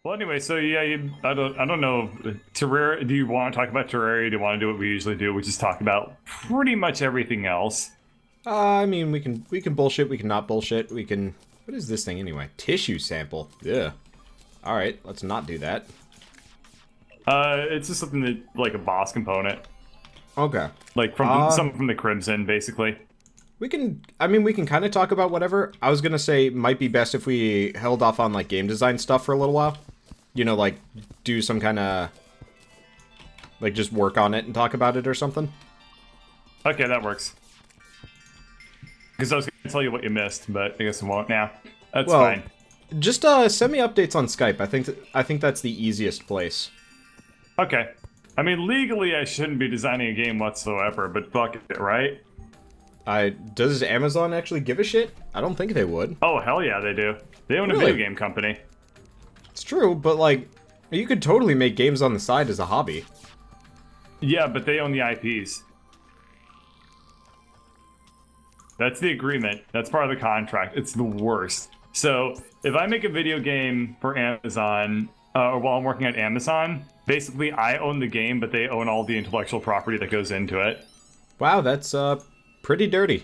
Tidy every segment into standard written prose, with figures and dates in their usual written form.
Well, anyway, so yeah, I don't know. Terraria. Do you want to talk about Terraria? Do you want to do what we usually do, which is talk about pretty much everything else? I mean, we can bullshit, we can not bullshit, we can... What is this thing anyway? Tissue sample. Yeah. Alright, let's not do that. It's just something that, like a boss component, Okay. like from something from the Crimson, basically. We can... I mean, we can kind of talk about whatever. I was gonna say, it might be best if we held off on, like, game design stuff for a little while. You know, like, do some kind of... Like, just work on it and talk about it or something. Okay, that works. Because I was going to tell you what you missed, but I guess I won't now. That's fine. Just send me updates on Skype. I think that's the easiest place. Okay. I mean, legally, I shouldn't be designing a game whatsoever, but fuck it, right? Does Amazon actually give a shit? I don't think they would. Oh, hell yeah, they do. They own a Really? video game company. It's true, but like, you could totally make games on the side as a hobby. Yeah, but they own the IPs. That's the agreement. That's part of the contract. It's the worst. So, if I make a video game for Amazon, or while I'm working at Amazon, basically I own the game, but they own all the intellectual property that goes into it. Wow, that's pretty dirty.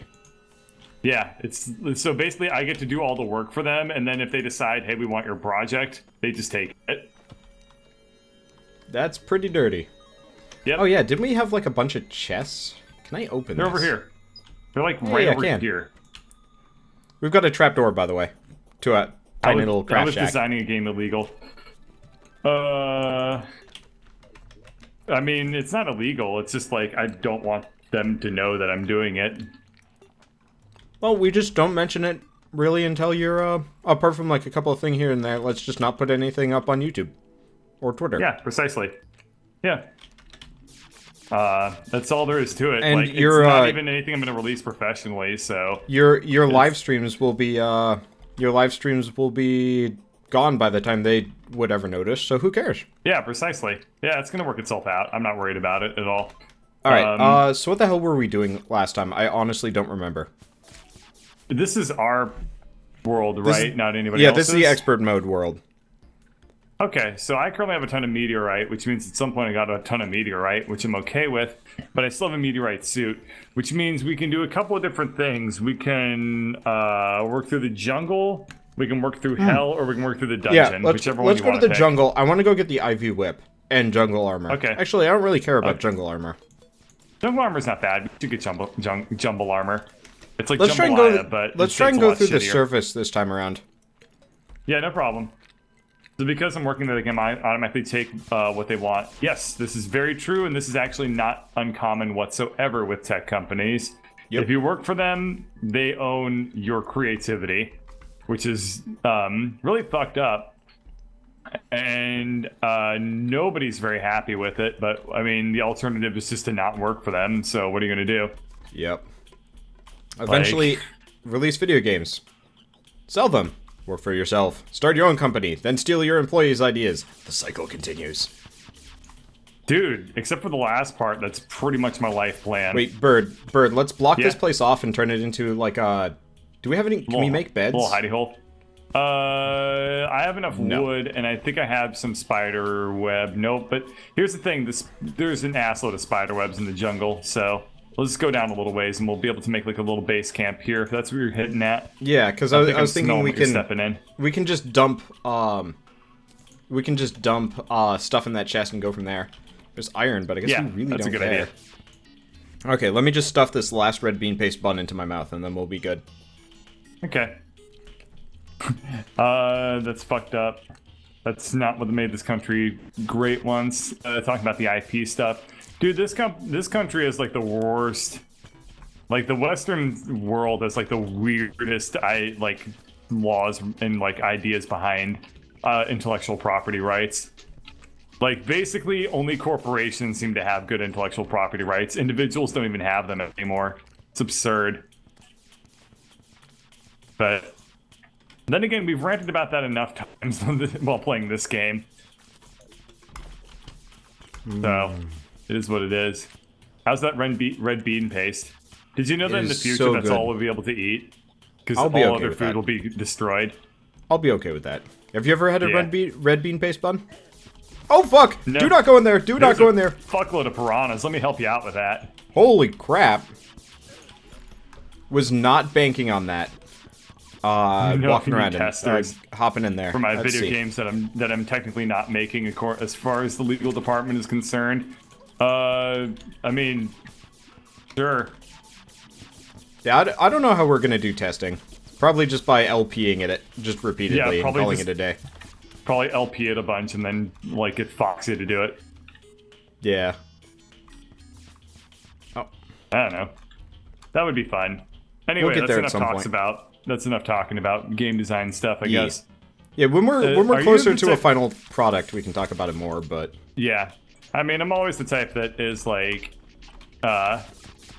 Yeah, it's so basically I get to do all the work for them, and then if they decide, hey, we want your project, they just take it. That's pretty dirty. Yep. Oh yeah, didn't we have like a bunch of chests? Can I open They're this? over here. They're like Yeah, right yeah, I over can. here. We've got a trapdoor, by the way, to a tiny little I crash was shack. designing a game illegal. I mean, it's not illegal. It's just like I don't want them to know that I'm doing it. Well, we just don't mention it really until you're, apart from like a couple of things here and there, let's just not put anything up on YouTube. Or Twitter. Yeah, precisely. Yeah. That's all there is to it. And like, you're, it's not even anything I'm going to release professionally, so... Your live streams will be, gone by the time they would ever notice, so who cares? Yeah, precisely. Yeah, it's going to work itself out. I'm not worried about it at all. Alright, so what the hell were we doing last time? I honestly don't remember. This is our world, right? Not anybody Yeah, else's? this is the expert mode world. Okay, so I currently have a ton of meteorite, which means at some point I got a ton of meteorite, which I'm okay with, but I still have a meteorite suit, which means we can do a couple of different things. We can work through the jungle, we can work through hell, or we can work through the dungeon, whichever one you want to pick. Let's go to the jungle. I want to go get the IV whip and jungle armor. Okay. Actually, I don't really care about jungle armor. Jungle armor's not bad. We should get jumble armor. It's like Let's try and go. but Let's it try and takes a go lot through the shittier. surface this time around. Yeah, no problem. So because I'm working that they can automatically take what they want. Yes, this is very true, and this is actually not uncommon whatsoever with tech companies. Yep. If you work for them, they own your creativity, which is really fucked up. And nobody's very happy with it, but I mean, the alternative is just to not work for them, so what are you going to do? Yep. Eventually, release video games. Sell them. Work for yourself. Start your own company. Then steal your employees' ideas. The cycle continues. Dude, except for the last part, that's pretty much my life plan. Wait, Bird, let's block Yeah? this place off and turn it into, like, do we have any... Can we make beds? Little hidey hole. I have enough No. wood, and I think I have some spider web. Nope, but here's the thing. There's an assload of spider webs in the jungle, so let's just go down a little ways, and we'll be able to make, like, a little base camp here, if that's what you're hitting at. Yeah, because I was thinking we can... stepping in. we can just dump, stuff in that chest and go from there. There's iron, but I guess Yeah, we really that's don't a good care. idea. Okay, let me just stuff this last red bean paste bun into my mouth, and then we'll be good. Okay. That's fucked up. That's not what made this country great once. Talking about the IP stuff. Dude, this country is like the worst. Like the Western world has like the weirdest laws and like ideas behind intellectual property rights. Like basically only corporations seem to have good intellectual property rights. Individuals don't even have them anymore. It's absurd. But then again, we've ranted about that enough times while playing this game. So, it is what it is. How's that red bean paste? Did you know that in the is future so that's good. all we'll be able to eat? Because I'll all be okay other with food that. will be destroyed. I'll be okay with that. Have you ever had a Yeah. red bean paste bun? Oh, fuck! No. Do not go in there! Do not go in there! Fuckload of piranhas. Let me help you out with that. Holy crap. Was not banking on that. Walking around and hopping in there. For my Let's video see. games that I'm technically not making as far as the legal department is concerned. I mean, sure. Yeah, I don't know how we're gonna do testing. Probably just by LPing it just repeatedly and calling it a day. Probably LP it a bunch and then, like, get Foxy to do it. Yeah. Oh. I don't know. That would be fun. Anyway, We'll get there at that's some enough point. That's enough talking about game design stuff, I guess. Yeah, when are we're you closer the to a type- final product, we can talk about it more, but... Yeah. I mean, I'm always the type that is like, oh,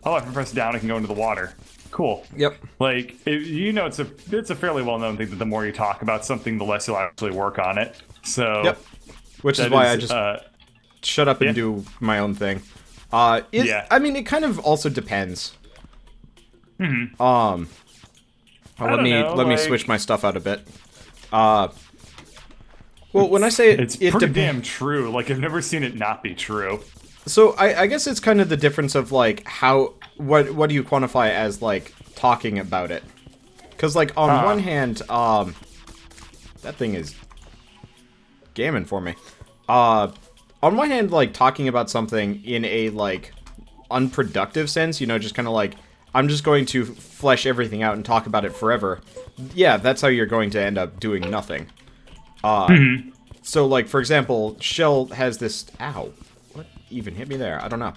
if I press down, I can go into the water. Cool. Yep. Like, it's a fairly well-known thing that the more you talk about something, the less you'll actually work on it. So... Yep. Which is why I just shut up and do my own thing. Yeah. I mean, it kind of also depends. Mm-hmm. Let me switch my stuff out a bit. Well, when I say it's pretty damn true. Like, I've never seen it not be true. So I guess it's kind of the difference of like what do you quantify as like talking about it? Because like on one hand, that thing is gammon for me. On one hand, like talking about something in a like unproductive sense, you know, just kind of like I'm just going to flesh everything out and talk about it forever. Yeah, that's how you're going to end up doing nothing. So like for example, Shell has this. Ow. What even hit me there? I don't know.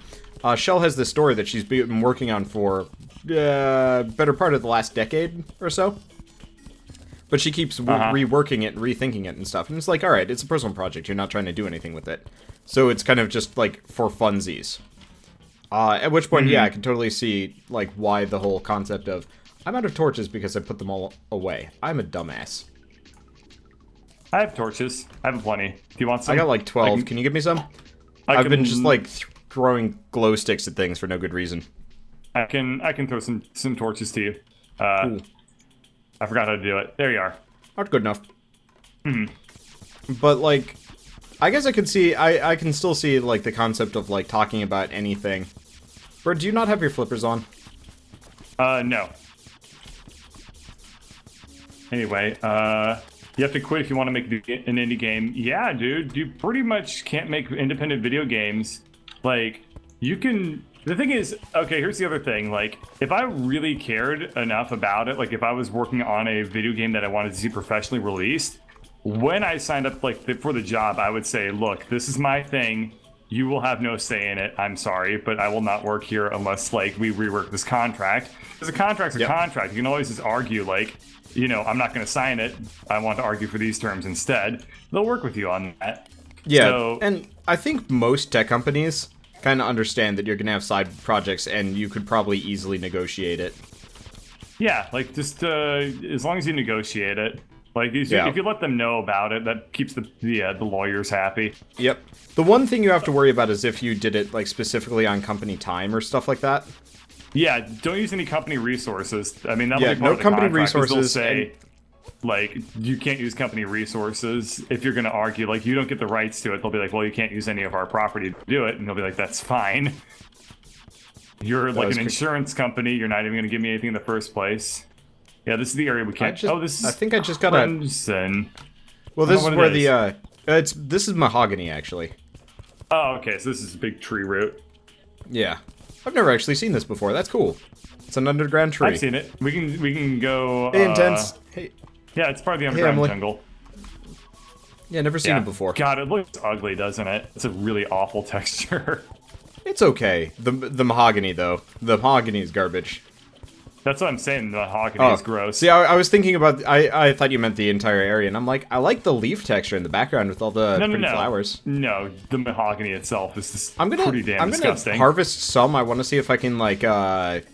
Shell has this story that she's been working on for better part of the last decade or so. But she keeps reworking it, rethinking it and stuff. And it's like, alright, it's a personal project. You're not trying to do anything with it. So it's kind of just like for funsies. At which point, yeah, I can totally see like why the whole concept of I'm out of torches because I put them all away. I'm a dumbass. I have torches. I have plenty. Do you want some? I got like 12. Can you give me some? I've been just like throwing glow sticks at things for no good reason. I can throw some torches to you. Cool. I forgot how to do it. There you are. Not good enough. But like, I guess I could see. I can still see like the concept of like talking about anything. Bro, do you not have your flippers on? No. Anyway, you have to quit if you want to make an indie game. Yeah, dude, you pretty much can't make independent video games. Like, you can... The thing is, okay, here's the other thing. Like, if I really cared enough about it, like if I was working on a video game that I wanted to see professionally released, when I signed up like for the job, I would say, look, this is my thing. You will have no say in it. I'm sorry, but I will not work here unless like we rework this contract. Because a contract's a contract. You can always just argue like, you know, I'm not going to sign it. I want to argue for these terms instead. They'll work with you on that. Yeah, So, and I think most tech companies kind of understand that you're going to have side projects and you could probably easily negotiate it. yeah, like just as long as you negotiate it. Like if you let them know about it, that keeps the lawyers happy. Yep. The one thing you have to worry about is if you did it like specifically on company time or stuff like that. Yeah, don't use any company resources. I mean, that'll Yeah, be part no of the company contract, 'cause they'll resources say, like, you can't use company resources if you're going to argue. Like, you don't get the rights to it. They'll be like, well, you can't use any of our property to do it. And they'll be like, that's fine. You're like an insurance company. You're not even going to give me anything in the first place. Yeah, this is the area we can't... I think I just got a... Crimson. Well, this is where is. this is mahogany, actually. Oh, okay, so this is a big tree root. Yeah. I've never actually seen this before. That's cool. It's an underground tree. I've seen it. We can go... Hey, Intense. Hey. Yeah, it's part of the underground jungle. Yeah, never seen it before. God, it looks ugly, doesn't it? It's a really awful texture. It's okay. The mahogany, though. The mahogany is garbage. That's what I'm saying. The mahogany is gross. See, I was thinking about... I thought you meant the entire area, and I'm like, I like the leaf texture in the background with all the pretty flowers. No, the mahogany itself is just pretty damn I'm disgusting. gonna harvest some. I want to see if I can, like,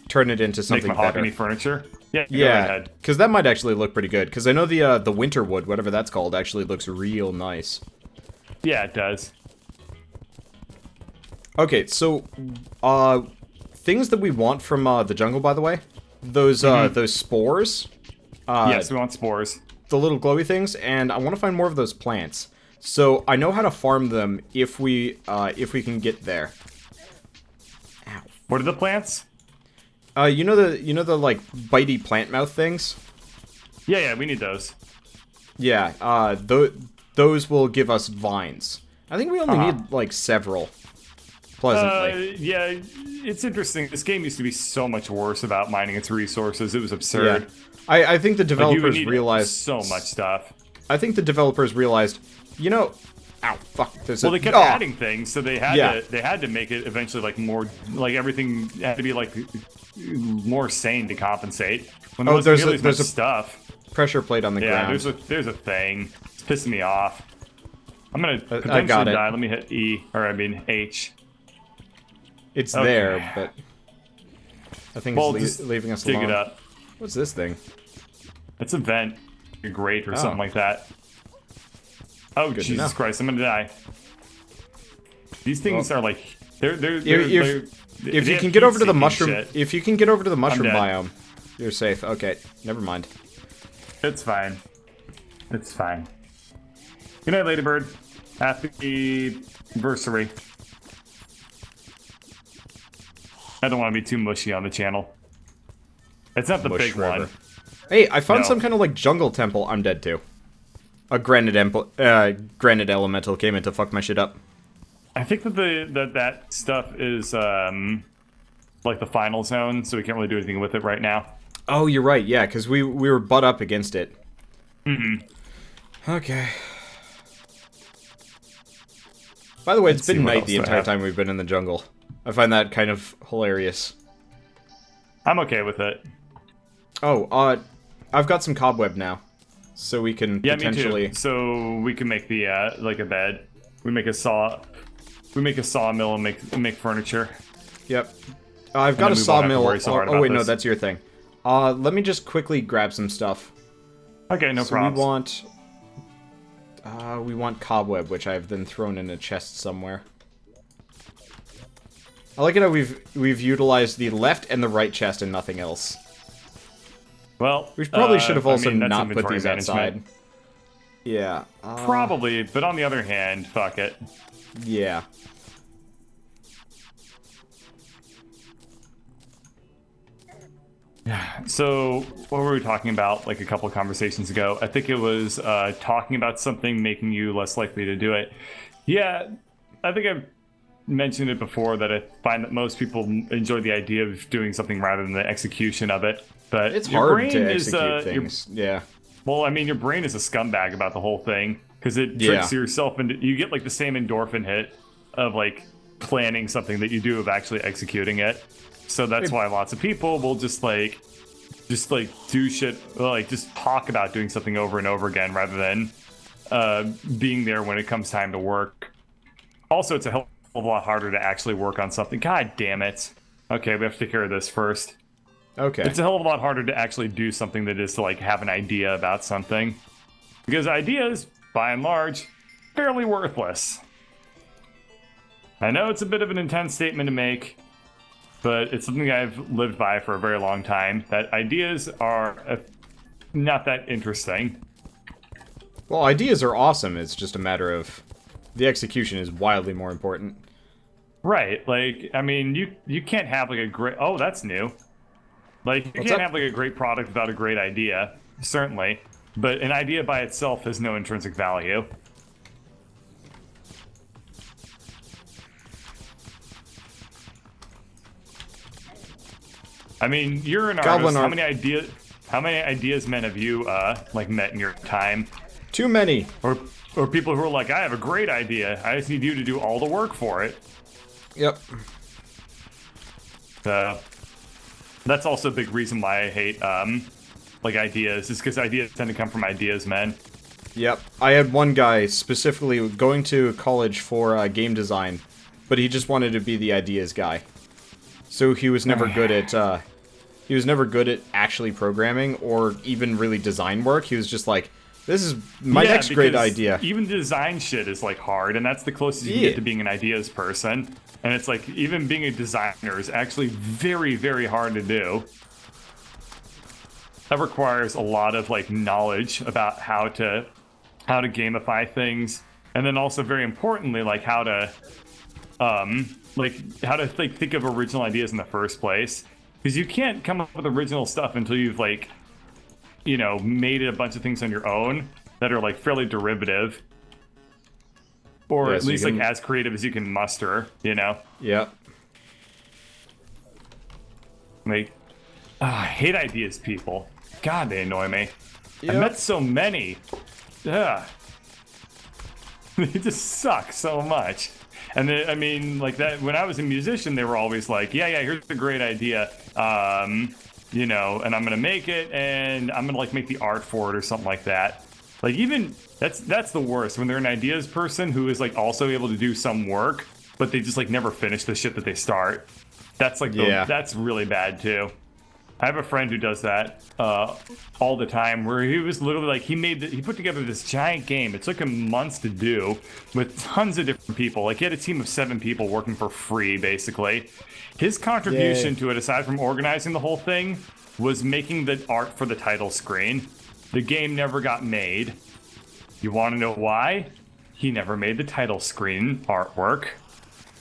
turn it into something Make mahogany better. furniture? Yeah, go Yeah, ahead. because that might actually look pretty good. Because I know the winter wood, whatever that's called, actually looks real nice. Yeah, it does. Okay, so, things that we want from the jungle, by the way, those spores. Yes, we want spores. the little glowy things, and I want to find more of those plants. So I know how to farm them if we can get there. Ow. What are the plants? You know the like bitey plant mouth things? Yeah, we need those. Yeah, those will give us vines. I think we only need like several. Pleasantly. Yeah, it's interesting. This game used to be so much worse about mining its resources. It was absurd. Yeah. I think the developers like, realized so much stuff. I think the developers realized, you know, ow, fuck. They kept adding things, so they had to make it eventually like more like everything had to be like more sane to compensate. When there wasn't nearly as much stuff. Pressure plate on the ground. Yeah, there's a thing. It's pissing me off. I'm gonna potentially I got it. die. Let me hit E, or I mean H. It's there, but I think it's leaving us alone. Dig it up. What's this thing? It's a vent, a grate or something like that. Oh, Good Jesus Christ, I'm gonna die. These things are like if you can get over to the mushroom, if you can get over to the mushroom biome, you're safe. Okay, never mind. It's fine. It's fine. Good night, Ladybird. Happy anniversary. I don't want to be too mushy on the channel. It's not the big one. Hey, I found some kind of like jungle temple. I'm dead too. A granite elemental came in to fuck my shit up. I think that that stuff is like the final zone, so we can't really do anything with it right now. Oh, you're right. Yeah, because we were butt up against it. Okay. By the way, it's been night the entire time we've been in the jungle. I find that kind of hilarious. I'm okay with it. Oh, I've got some cobweb now, so we can potentially. Me too. So we can make the like a bed. We make a sawmill and make furniture. Yep. I've got a sawmill. Oh wait, no, that's your thing. Let me just quickly grab some stuff. Okay, no problem. We want cobweb, which I've then thrown in a chest somewhere. I like it how we've utilized the left and the right chest and nothing else. Well, we probably should have also not put these outside. Yeah. Probably, but on the other hand, fuck it. Yeah. So, what were we talking about like a couple of conversations ago? I think it was talking about something making you less likely to do it. Yeah, I think I've mentioned it before that I find that most people enjoy the idea of doing something rather than the execution of it. But it's hard to execute things. Yeah. Well, I mean, your brain is a scumbag about the whole thing because it tricks yourself into you get like the same endorphin hit of like planning something that you do of actually executing it. So that's why lots of people will just do shit, like just talk about doing something over and over again rather than being there when it comes time to work. Also, it's a hell of a lot harder to actually work on something. God damn it. Okay, we have to take care of this first. Okay. It's a hell of a lot harder to actually do something that is to like have an idea about something. Because ideas, by and large, fairly worthless. I know it's a bit of an intense statement to make, but it's something I've lived by for a very long time, that ideas are not that interesting. Well, ideas are awesome, it's just a matter of the execution is wildly more important. Right, like, I mean, you can't have like a great... Oh, that's new. Like, you can't have like a great product without a great idea, certainly. But an idea by itself has no intrinsic value. I mean, you're an artist. How many ideas men have you like met in your time? Too many. Or people who are like, I have a great idea. I just need you to do all the work for it. Yep. That's also a big reason why I hate like ideas, is because ideas tend to come from ideas men. Yep. I had one guy specifically going to college for game design, but he just wanted to be the ideas guy. So he was never good at actually programming or even really design work. He was just like, this is my next great idea. Even design shit is like hard, and that's the closest you can get to being an ideas person. And it's like, even being a designer is actually very, very hard to do. that requires a lot of like knowledge about how to gamify things, and then also very importantly, like how to think of original ideas in the first place. Because you can't come up with original stuff until you've like, you know, made a bunch of things on your own that are like fairly derivative, or at least like as creative as you can muster. You know. Yep. Like, I hate ideas, people. God, they annoy me. Yep. I met so many. Ugh. They just suck so much. And then, I mean, like that. When I was a musician, they were always like, "Yeah, here's a great idea, you know, and I'm gonna make it, and I'm gonna like make the art for it or something like that." Like even that's the worst when they're an ideas person who is like also able to do some work, but they just like never finish the shit that they start. That's like that's really bad too. I have a friend who does that all the time, where he was literally like, he put together this giant game. It took him months to do with tons of different people. Like he had a team of 7 people working for free, basically. His contribution to it, aside from organizing the whole thing, was making the art for the title screen. The game never got made. You want to know why? He never made the title screen artwork,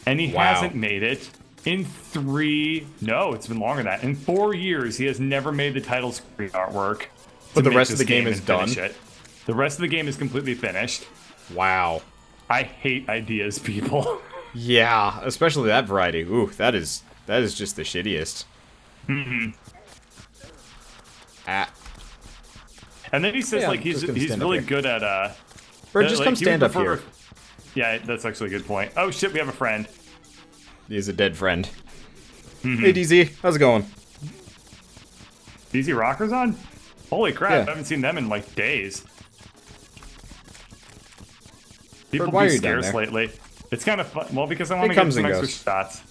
and he hasn't made it. It's been longer than that. In 4 years, he has never made the title screen artwork. But the rest of the game is done? The rest of the game is completely finished. Wow. I hate ideas, people. Yeah, especially that variety. Ooh, that is just the shittiest. Mm-hmm. Ah. And then he says, like, he's really good at, Bro, just come stand up here. Yeah, that's actually a good point. Oh, shit, we have a friend. He's a dead friend. Mm-hmm. Hey, DZ, how's it going? DZ Rockers on? Holy crap, I haven't seen them in, like, days. People be scarce lately. It's kind of fun. Well, because I want to get some extra shots.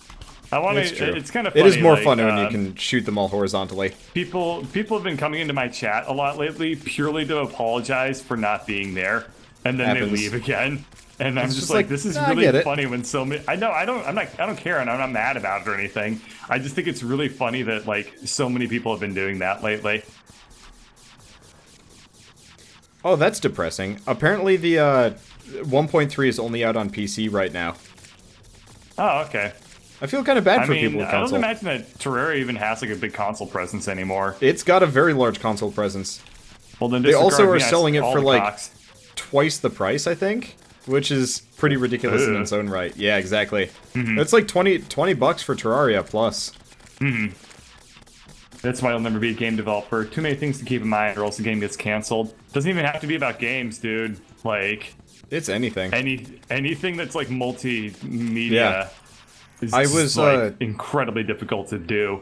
It's kind of funny. It is more fun when you can shoot them all horizontally. People have been coming into my chat a lot lately purely to apologize for not being there, and then they leave again. And I'm just like, this is really funny when so many. I don't care, and I'm not mad about it or anything. I just think it's really funny that like so many people have been doing that lately. Oh, that's depressing. Apparently, the 1.3 is only out on PC right now. Oh, okay. I feel kind of bad for people with console. I don't imagine that Terraria even has like a big console presence anymore. It's got a very large console presence. Well, then they also are selling it for like twice the price, I think. Which is pretty ridiculous in its own right. Yeah, exactly. Mm-hmm. It's like 20 bucks for Terraria plus. Mm-hmm. That's why I'll never be a game developer. Too many things to keep in mind or else the game gets canceled. Doesn't even have to be about games, dude. Like... It's anything. Anything that's like multimedia is like incredibly difficult to do.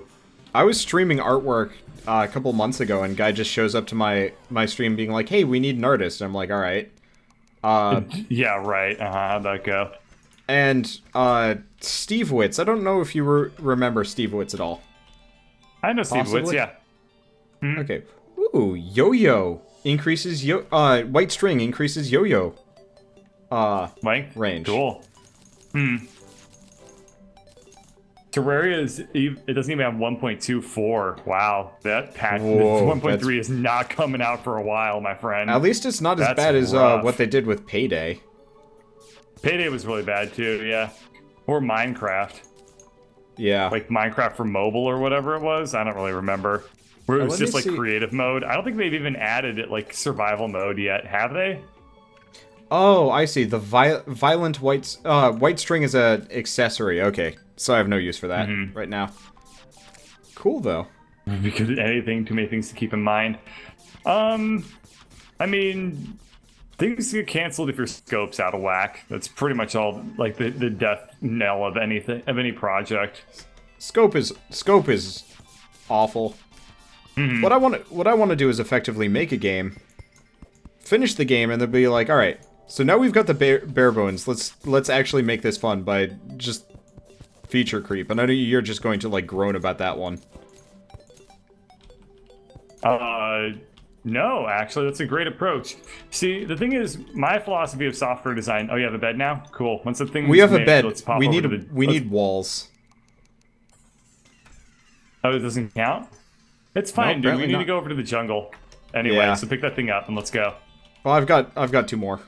I was streaming artwork a couple months ago and guy just shows up to my stream being like, hey, we need an artist. And I'm like, alright. Yeah, right. How'd that go? And Steve Witz. I don't know if you remember Steve Witz at all. I know Steve Witz, yeah. Mm-hmm. Okay. Ooh, yo-yo increases white string increases yo-yo length range. Cool. Terraria it doesn't even have 1.24. Wow, that patch 1.3 is not coming out for a while, my friend. At least it's not as bad as what they did with Payday. Payday was really bad too, yeah. Or Minecraft. Yeah. Like Minecraft for mobile or whatever it was. I don't really remember. Where it was just like creative mode. I don't think they've even added it like survival mode yet, have they? Oh, I see. The violent white string is an accessory. Okay. So I have no use for that right now. Cool, though. Because too many things to keep in mind. I mean, things get canceled if your scope's out of whack. That's pretty much all, like, the death knell of any project. Scope is awful. Mm-hmm. What I want to do is effectively make a game, finish the game, and then be like, all right. So now we've got the bare bones. Let's actually make this fun by just feature creep. And I know you're just going to like groan about that one. No, actually, that's a great approach. See, the thing is, my philosophy of software design. Oh, you have a bed now? Cool. Once the thing we have a bed. We need walls. Oh, it doesn't count. It's fine, dude. We apparently need not. to go over to the jungle. Anyway, Yeah. so pick that thing up and let's go. Well, I've got 2 more.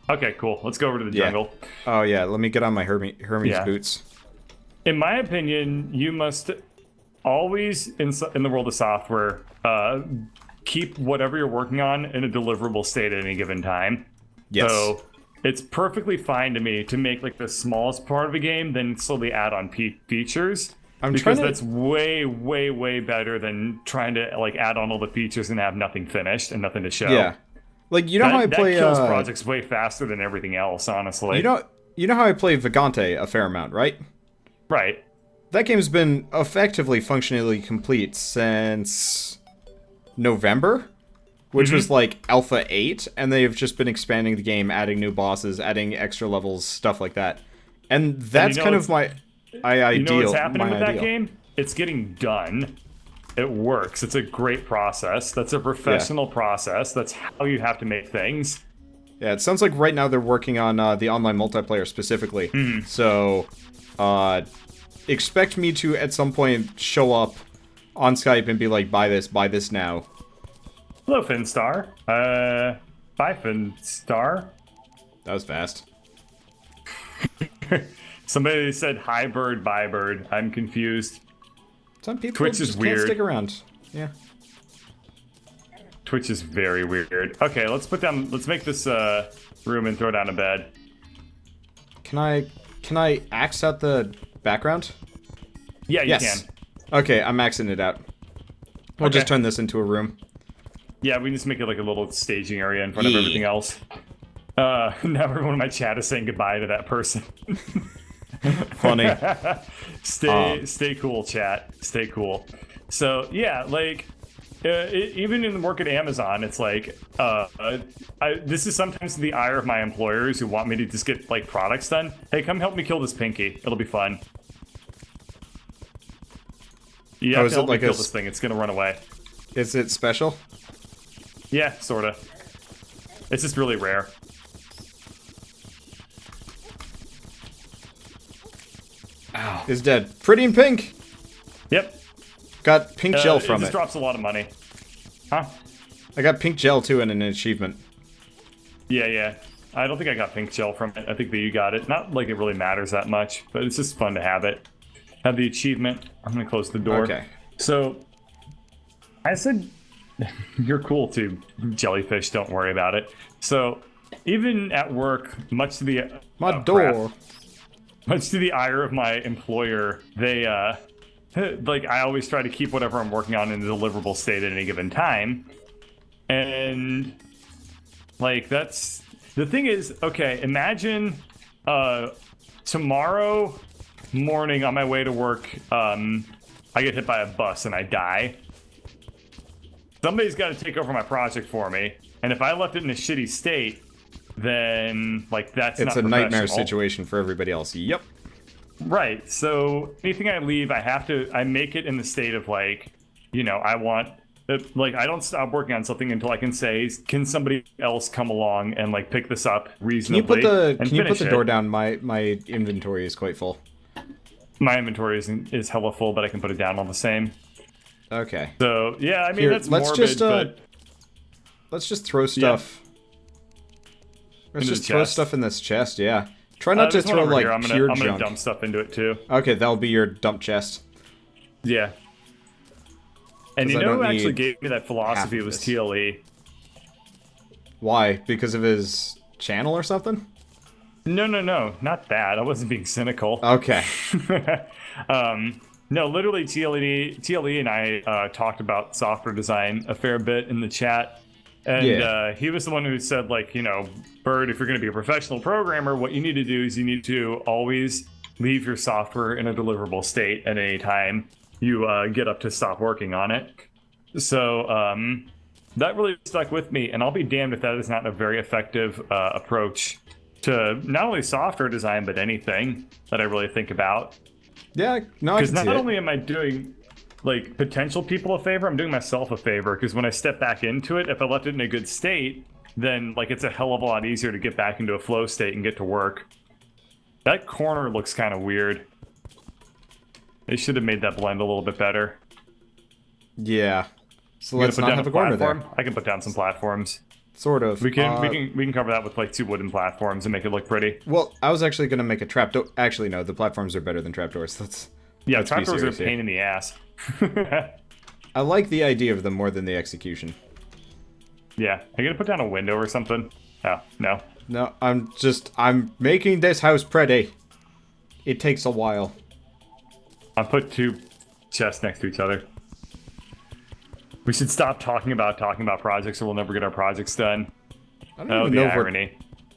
Okay, cool. Let's go over to the jungle. Oh yeah, let me get on my Hermes boots. In my opinion, you must always, in the world of software, keep whatever you're working on in a deliverable state at any given time. Yes. So it's perfectly fine to me to make like the smallest part of a game, then slowly add on features. Because that's way, way, way better than trying to like add on all the features and have nothing finished and nothing to show. Yeah. Like, you know how I play... That kills projects way faster than everything else, honestly. You know how I play Vagante a fair amount, right? Right. That game's been effectively functionally complete since November, which was like Alpha 8, and they've just been expanding the game, adding new bosses, adding extra levels, stuff like that. And that's kind of my ideal. You know what's happening with that game? It's getting done. It works. It's a great process. That's a professional process. That's how you have to make things. Yeah, it sounds like right now they're working on the online multiplayer specifically. So, expect me to, at some point, show up on Skype and be like, buy this now. Hello, Finstar. Bye, Finstar. That was fast. Somebody said, hi, bird, bye, bird. I'm confused. Some people Twitch just is can't weird. stick around. Yeah. Twitch is very weird. Okay, let's make this room and throw down a bed. Can I axe out the background? Yeah, you can. Okay, I'm maxing it out. We'll just turn this into a room. Yeah, we can just make it like a little staging area in front of everything else. Now everyone in my chat is saying goodbye to that person. Funny. Stay cool, chat. Stay cool. So yeah, like even in the work at Amazon, it's like this is sometimes the ire of my employers who want me to just get like products done. Hey, come help me kill this pinky. It'll be fun. You have to help me kill this thing. It's gonna run away. Is it special? Yeah, sorta. It's just really rare. Ow. It's dead. Pretty in pink. Yep. Got pink gel from it. Just drops a lot of money. Huh? I got pink gel too and an achievement. Yeah. I don't think I got pink gel from it. I think that you got it. Not like it really matters that much, but it's just fun to have it. Have the achievement. I'm gonna close the door. Okay. So, I said, you're cool too, jellyfish. Don't worry about it. So, even at work, much to the much to the ire of my employer, they like I always try to keep whatever I'm working on in a deliverable state at any given time, and like that's the thing is, okay, imagine tomorrow morning on my way to work, I get hit by a bus and I die. Somebody's got to take over my project for me, and if I left it in a shitty state, then like that's it's not a nightmare professional. situation for everybody else. Yep. Right. So anything I leave, I make it in the state of like, you know, I want, like, I don't stop working on something until I can say, can somebody else come along and like pick this up reasonably? Can you put the door down? My inventory is quite full. My inventory is hella full, but I can put it down all the same. Okay. So yeah, I mean Here, that's morbid, but let's just throw stuff. Let's just throw stuff in this chest. Yeah. Try not to throw like pure junk. I'm gonna dump stuff into it too. Okay, that'll be your dump chest. Yeah. And you know who actually gave me that philosophy? It was TLE. Why? Because of his channel or something? No, not that. I wasn't being cynical. Okay. No, literally TLE and I talked about software design a fair bit in the chat. And he was the one who said, like, you know, Bird, if you're going to be a professional programmer, what you need to do is you need to always leave your software in a deliverable state at any time you get up to stop working on it. So that really stuck with me, and I'll be damned if that is not a very effective approach to not only software design, but anything that I really think about. Yeah, no, I can see it. Because not only am I doing like potential people a favor, I'm doing myself a favor, because when I step back into it, if I left it in a good state, then like it's a hell of a lot easier to get back into a flow state and get to work. That corner looks kind of weird. They should have made that blend a little bit better. Yeah. So You gonna let's put not down have a a corner platform? there. I can put down some platforms. Sort of. We can cover that with like 2 wooden platforms and make it look pretty. Well, I was actually gonna make a trapdoor. Actually, no. The platforms are better than trapdoors. Let's be Trapdoors are a serious here. pain in the ass. I like the idea of them more than the execution. Yeah, are you gonna put down a window or something? Oh, no. No, I'm making this house pretty. It takes a while. I'll put 2 chests next to each other. We should stop talking about projects or we'll never get our projects done. I don't even know if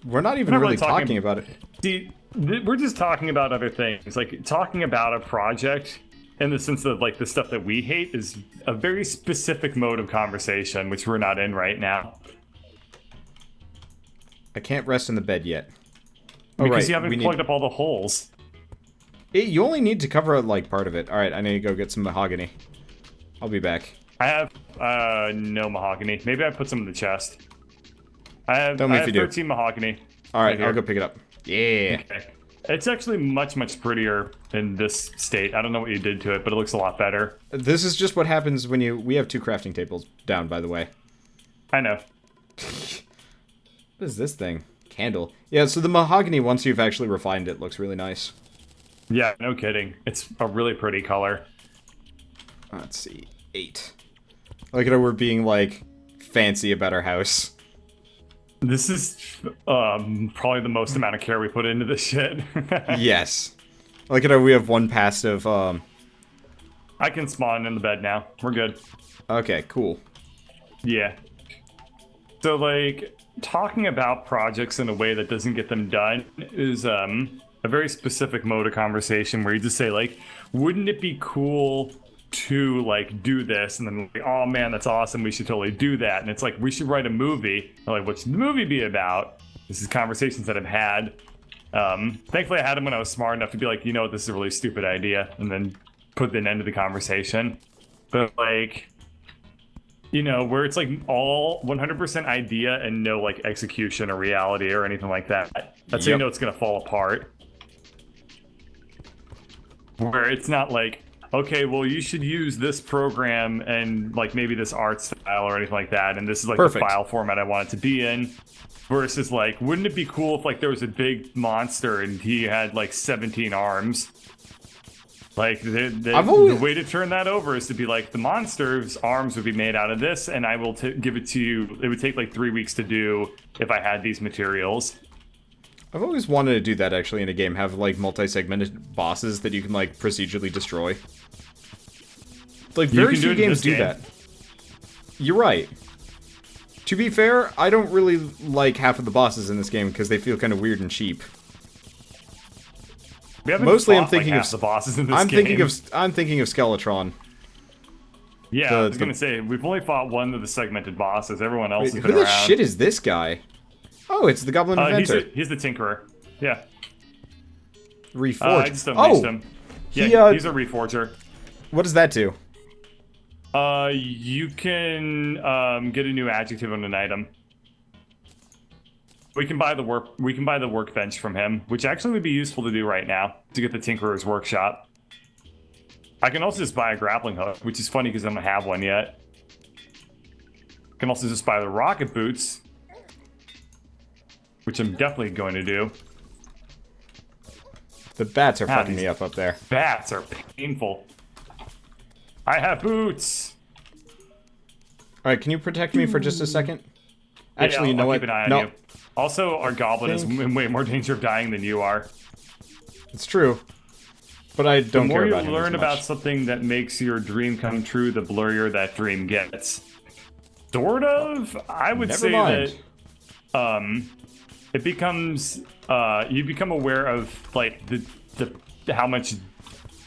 we're not even really talking about it. See, we're just talking about other things. Like, talking about a project in the sense of, like, the stuff that we hate is a very specific mode of conversation, which we're not in right now. I can't rest in the bed yet. Oh, Because right. you haven't plugged up all the holes. You only need to cover, like, part of it. Alright, I need to go get some mahogany. I'll be back. I have, no mahogany. Maybe I put some in the chest. I have 13 mahogany. Alright, I'll go pick it up. Yeah. Okay. It's actually much, much prettier in this state. I don't know what you did to it, but it looks a lot better. This is just what happens when we have 2 crafting tables down, by the way. I know. What is this thing? Candle. Yeah, so the mahogany, once you've actually refined it, looks really nice. Yeah, no kidding. It's a really pretty color. Let's see. 8. Look at how we're being, like, fancy about our house. This is probably the most amount of care we put into this shit. Yes. Look at how we have 1 passive, I can spawn in the bed now. We're good. Okay, cool. Yeah. So, like, talking about projects in a way that doesn't get them done is a very specific mode of conversation where you just say, like, wouldn't it be cool to, like, do this? And then, like, oh man, that's awesome, we should totally do that. And it's like, we should write a movie. And like, what should the movie be about? This is conversations that I've had. Thankfully I had them when I was smart enough to be like, you know what, this is a really stupid idea, and then put an end to the conversation. But, like, you know, where it's like all 100% idea and no, like, execution or reality or anything like that, that's how you know it's gonna fall apart. Where it's not like, okay, well, you should use this program and, like, maybe this art style or anything like that, and this is, like, the file format I want it to be in. Versus, like, wouldn't it be cool if, like, there was a big monster and he had, like, 17 arms? Like, the way to turn that over is to be like, the monster's arms would be made out of this, and I will give it to you. It would take, like, 3 weeks to do if I had these materials. I've always wanted to do that, actually, in a game. Have, like, multi-segmented bosses that you can, like, procedurally destroy. Like, very few games do that. You're right. To be fair, I don't really like half of the bosses in this game because they feel kind of weird and cheap. Mostly, I'm thinking of the bosses in this game. I'm thinking of Skeletron. Yeah, I was gonna say we've only fought one of the segmented bosses. Everyone else has been around. Who the around. shit is this guy? Oh, it's the Goblin Inventor. He's the Tinkerer. Yeah. Reforge. I just unleashed him. Yeah, he's a Reforger. What does that do? You can get a new adjective on an item. We can buy the workbench from him, which actually would be useful to do right now to get the Tinkerer's Workshop. I can also just buy a grappling hook, which is funny because I don't have one yet. I can also just buy the rocket boots, which I'm definitely going to do. The bats are fucking me up there. Bats are painful. I have boots. All right, can you protect me for just a second? Actually, yeah, you know I'll what? Keep an eye on you. Also, our goblin is in way more danger of dying than you are. It's true. But I don't care about him. The more you learn about something that makes your dream come true, the blurrier that dream gets. Sort of. I would say that it becomes you become aware of, like, the how much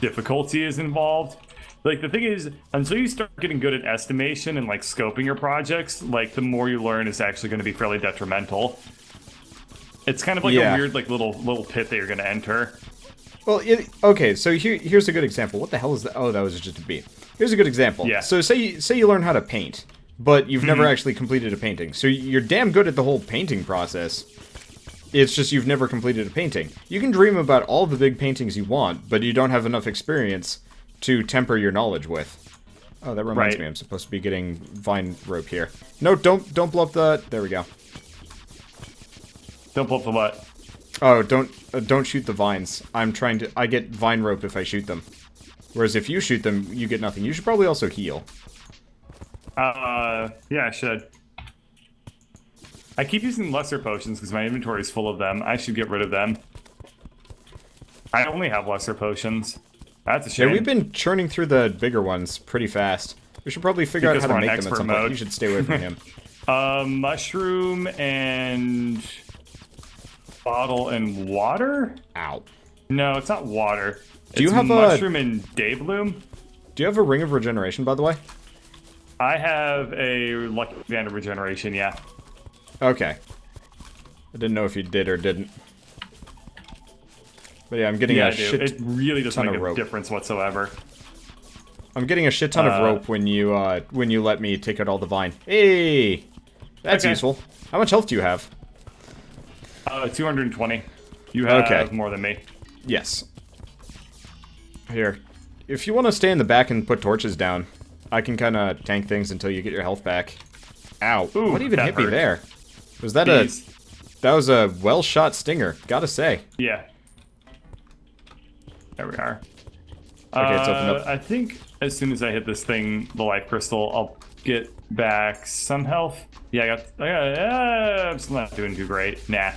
difficulty is involved. Like, the thing is, until you start getting good at estimation and, like, scoping your projects, like, the more you learn is actually going to be fairly detrimental. It's kind of like a weird, like, little pit that you're going to enter. Well, okay, so here's a good example. What the hell is that? Oh, that was just a beat. Here's a good example. Yeah. So say you learn how to paint, but you've never actually completed a painting. So you're damn good at the whole painting process. It's just you've never completed a painting. You can dream about all the big paintings you want, but you don't have enough experience to temper your knowledge with. Oh, that reminds me. I'm supposed to be getting vine rope here. No, don't blow up the... There we go. Don't blow up the what? Oh, don't shoot the vines. I'm trying to... I get vine rope if I shoot them. Whereas if you shoot them, you get nothing. You should probably also heal. Yeah, I should. I keep using lesser potions because my inventory is full of them. I should get rid of them. I only have lesser potions. That's a shame. Yeah, we've been churning through the bigger ones pretty fast. We should probably figure out how to make them at some point. You should stay away from him. Mushroom and bottle and water? Ow. No, it's not water. Do you have mushroom and daybloom? Do you have a ring of regeneration, by the way? I have a lucky band of regeneration, yeah. Okay. I didn't know if you did or didn't. But yeah, I'm getting a shit It really doesn't make a rope. difference whatsoever. I'm getting a shit ton of rope when you let me take out all the vine. Hey! That's useful. How much health do you have? 220. You have more than me. Yes. Here. If you want to stay in the back and put torches down, I can kind of tank things until you get your health back. Ow. Ooh, what even hit me there? Was that Bees. That was a well-shot stinger, gotta say. Yeah. There we are. Okay, it's opened up. I think as soon as I hit this thing, the life crystal, I'll get back some health. Yeah, I'm still not doing too great. Nah.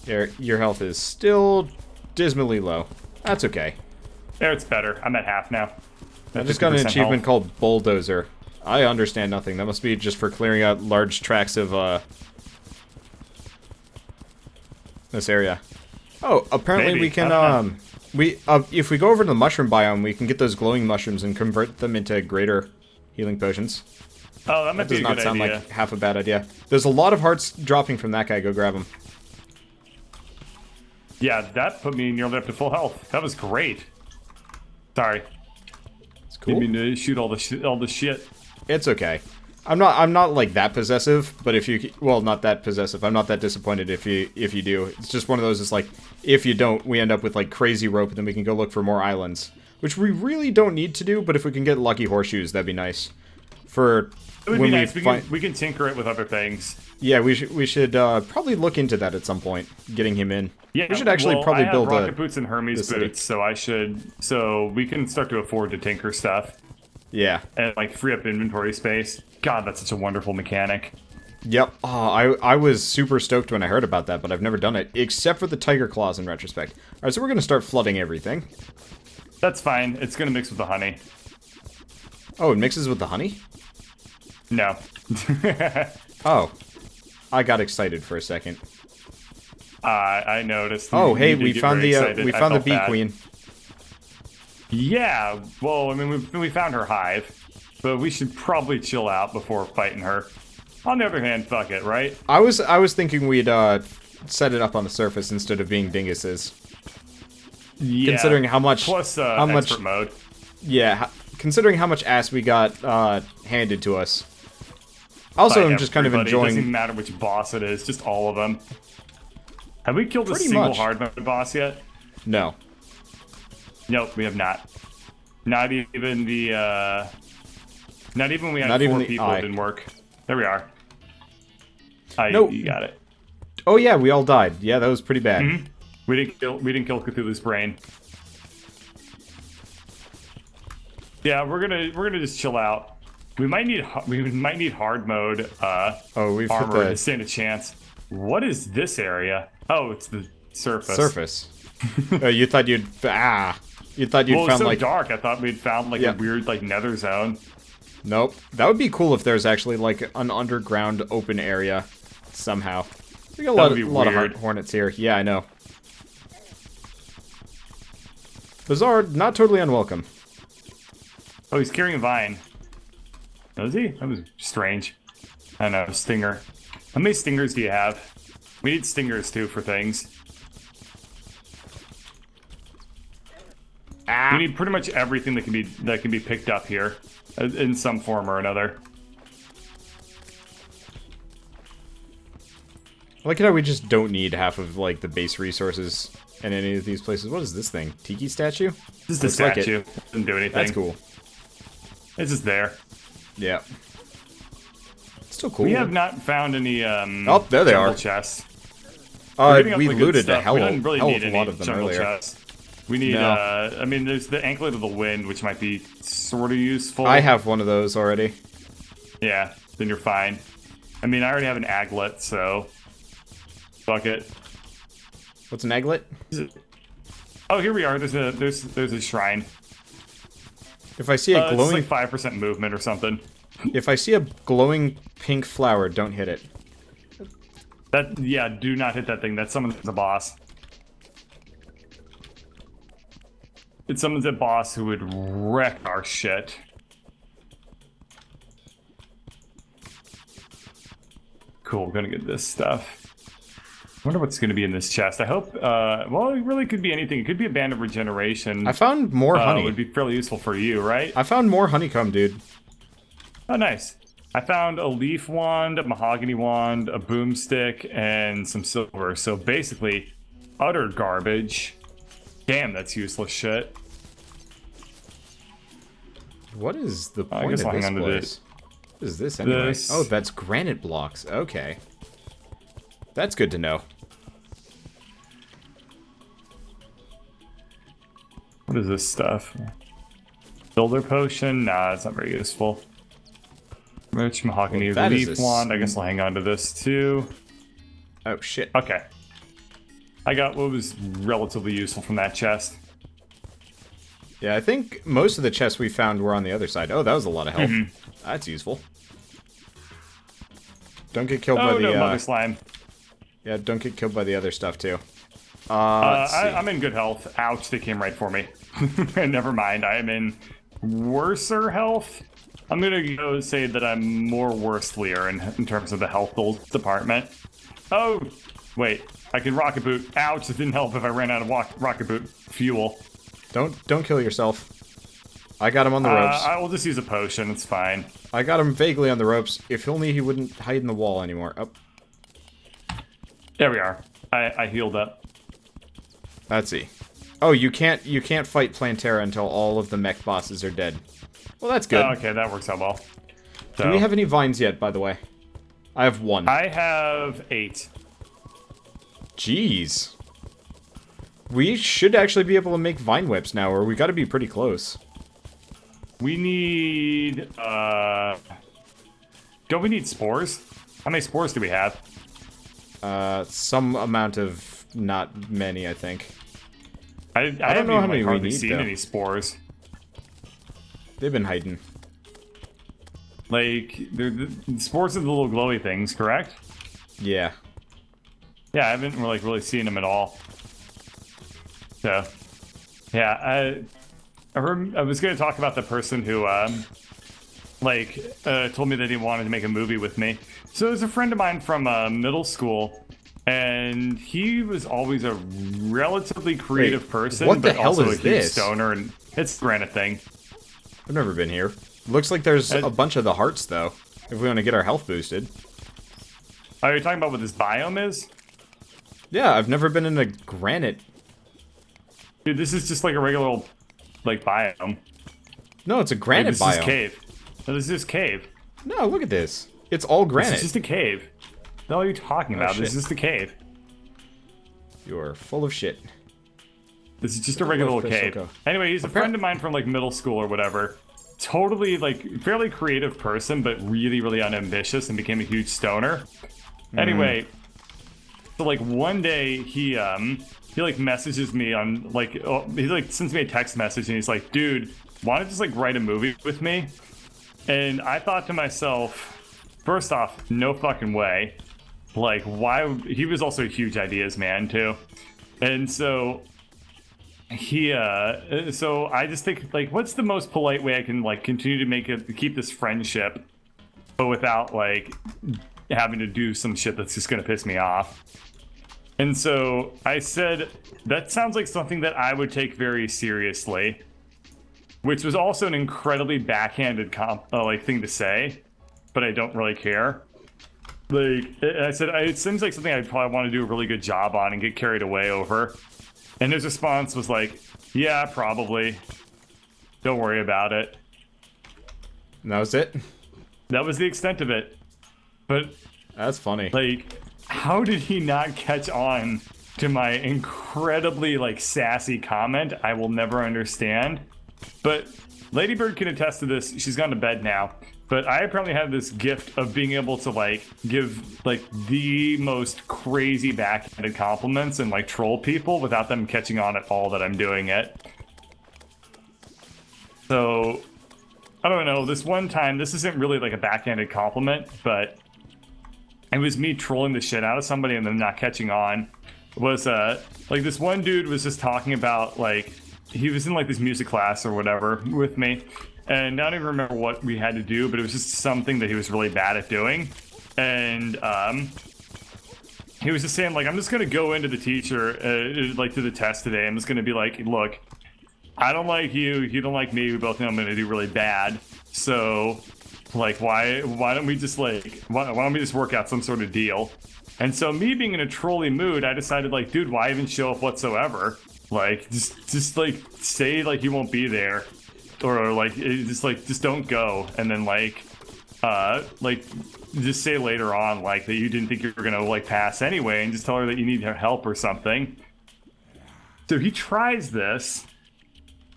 Your health is still dismally low. That's okay. There, it's better. I'm at half now. I just got an achievement called Bulldozer. I understand nothing. That must be just for clearing out large tracts of, this area. Oh, apparently we can, if we go over to the mushroom biome, we can get those glowing mushrooms and convert them into greater healing potions. Oh, that might be a good idea. Does not sound like half a bad idea. There's a lot of hearts dropping from that guy. Go grab them. Yeah, that put me nearly up to full health. That was great. Sorry. It's cool. Didn't mean to shoot all the shit. It's okay. I'm not like that possessive, but if you, well, not that possessive. I'm not that disappointed if you do. It's just one of those. It's like if you don't, we end up with like crazy rope, and then we can go look for more islands, which we really don't need to do. But if we can get lucky horseshoes, that'd be nice. For it would be nice. We can tinker it with other things. Yeah, we should probably look into that at some point. Getting him in. Yeah, we should actually probably build rocket boots and Hermes boots, so we can start to afford to tinker stuff. Yeah. And like free up inventory space. God, that's such a wonderful mechanic. Yep. Oh, I was super stoked when I heard about that, but I've never done it, except for the tiger claws in retrospect. Alright, so we're going to start flooding everything. That's fine. It's going to mix with the honey. Oh, it mixes with the honey? No. Oh. I got excited for a second. I noticed. Oh, hey, we found the bee queen. Yeah, well, I mean, we found her hive, but we should probably chill out before fighting her. On the other hand, fuck it, right? I was thinking we'd set it up on the surface instead of being dinguses. Yeah. Considering how much expert mode. Yeah, considering how much ass we got handed to us. Also, I'm just kind of enjoying. It doesn't matter which boss it is, just all of them. Have we killed a single hard mode boss yet? No. Nope, we have not. Not even the, not even when we had 4 people, it didn't work. There we are. Nope. You got it. Oh yeah, we all died. Yeah, that was pretty bad. Mm-hmm. We didn't kill Cthulhu's brain. Yeah, we're gonna just chill out. We might need hard mode armor to stand a chance. What is this area? Oh, it's the surface. You thought you'd found it's so like dark. I thought we'd found like a weird like nether zone. Nope. That would be cool if there's actually like an underground open area somehow. We got a lot of hornets here. Yeah, I know. Bizarre, not totally unwelcome. Oh, he's carrying a vine. Was he? That was strange. I don't know, stinger. How many stingers do you have? We need stingers too for things. We need pretty much everything that can be picked up here, in some form or another. I like how we just don't need half of, like, the base resources in any of these places. What is this thing? Tiki statue? This is a statue. Doesn't do anything. That's cool. It's just there. Yeah. It's still cool. We have not found any, oh, there they are. chests. We looted a hell of a lot of them earlier. Chests. We need, I mean, there's the Anklet of the Wind, which might be sort of useful. I have one of those already. Yeah, then you're fine. I mean, I already have an aglet, so... Fuck it. What's an aglet? Oh, here we are. There's a shrine. If I see a glowing... It's like 5% movement or something. If I see a glowing pink flower, don't hit it. Yeah, do not hit that thing. That's someone's a boss. It's someone's a boss who would wreck our shit. Cool, gonna get this stuff. Wonder what's gonna be in this chest. I hope, well, it really could be anything. It could be a band of regeneration. I found more honey. It would be fairly useful for you, right? I found more honeycomb, dude. Oh, nice. I found a leaf wand, a mahogany wand, a boomstick, and some silver. So basically, utter garbage. Damn, that's useless shit. What is the point of this place? What is this anyway? Oh, that's granite blocks. Okay. That's good to know. What is this stuff? Builder potion? Nah, it's not very useful. Rich mahogany leaf wand. I guess I'll hang on to this too. Oh, shit. Okay. I got what was relatively useful from that chest. Yeah, I think most of the chests we found were on the other side. Oh, that was a lot of health. That's useful. Don't get killed by the... mother slime. Yeah, don't get killed by the other stuff, too. I'm in good health. Ouch, they came right for me. Never mind, I am in worser health. I'm gonna go say that I'm more worstlier in terms of the health goals department. Oh, wait, I can rocket boot. Ouch, it didn't help if I ran out of rocket boot fuel. Don't kill yourself. I got him on the ropes. I will just use a potion, it's fine. I got him vaguely on the ropes. If only he wouldn't hide in the wall anymore. Oh. There we are. I healed up. Let's see. Oh, you can't fight Plantera until all of the mech bosses are dead. Well, that's good. Oh, okay, that works out well. So, do we have any vines yet, by the way? I have 1. I have 8. Jeez. We should actually be able to make vine whips now, or we gotta be pretty close. We need, don't we need spores? How many spores do we have? Some amount of, not many, I think. I don't know how many we need, seen any spores. They've been hiding. Like, the spores are the little glowy things, correct? Yeah. Yeah, I haven't really seen them at all. So, yeah, I was going to talk about the person who, told me that he wanted to make a movie with me. So there's a friend of mine from middle school, and he was always a relatively creative person, what the but hell also is a huge this? stoner, and it's a granite thing. I've never been here. Looks like there's a bunch of the hearts, though, if we want to get our health boosted. Are you talking about what this biome is? Yeah, I've never been in a granite. Dude, this is just like a regular old, biome. No, it's a granite biome. This is cave. No, this is cave. No, look at this. It's all granite. This is just a cave. What the hell are you talking about? Shit. This is just a cave. You're full of shit. This is just a regular old cave. Anyway, he's a friend of mine from, middle school or whatever. Totally, fairly creative person, but really, really unambitious, and became a huge stoner. Anyway, so, one day, he messages me on, he, sends me a text message, and he's like, dude, wanna just, write a movie with me? And I thought to myself, first off, no fucking way. Why? He was also a huge ideas man, too. And so so I just think, what's the most polite way I can, continue to keep this friendship, but without, having to do some shit that's just gonna piss me off. And so I said, that sounds like something that I would take very seriously, which was also an incredibly backhanded thing to say, but I don't really care. Like, I said, it seems like something I'd probably want to do a really good job on and get carried away over. And his response was like, yeah, probably. Don't worry about it. And that was it? That was the extent of it. But, That's funny. like, how did he not catch on to my incredibly, like, sassy comment? I will never understand. But Ladybird can attest to this. She's gone to bed now. But I apparently have this gift of being able to, like, give, like, the most crazy backhanded compliments and, like, troll people without them catching on at all that I'm doing it. So, I don't know, this one time, this isn't really, like, a backhanded compliment, but it was me trolling the shit out of somebody and them not catching on. Was, like, this one dude was just talking about, like, he was in, like, this music class or whatever with me. And I don't even remember what we had to do, but it was just something that he was really bad at doing. And he was just saying, like, I'm just going to go into the teacher, like, to the test today. I'm just going to be like, look, I don't like you. You don't like me. We both know I'm going to do really bad. So, like, why don't we just, like, why don't we just work out some sort of deal? And so me being in a trolly mood, I decided, like, dude, why even show up whatsoever? Like, just like, say, like, you won't be there. Or like just don't go, and then like just say later on like that you didn't think you were gonna like pass anyway, and just tell her that you need her help or something. So he tries this,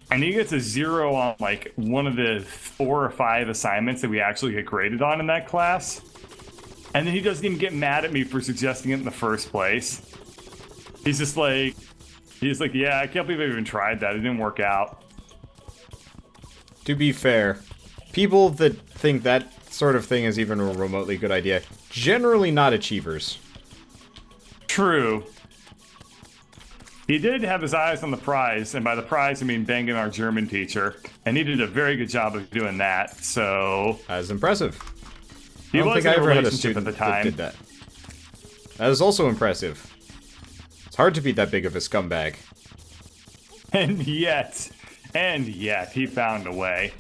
and he gets a 0 on like one of the 4 or 5 assignments that we actually get graded on in that class, and then he doesn't even get mad at me for suggesting it in the first place. He's like, yeah, I can't believe I even tried that. It didn't work out. To be fair, people that think that sort of thing is even a remotely good idea, generally not achievers. True. He did have his eyes on the prize, and by the prize I mean banging our German teacher, and he did a very good job of doing that, so... That is impressive. He I don't was think I in a ever had a relationship student at the time. that did that. That is also impressive. It's hard to be that big of a scumbag. And yet, he found a way.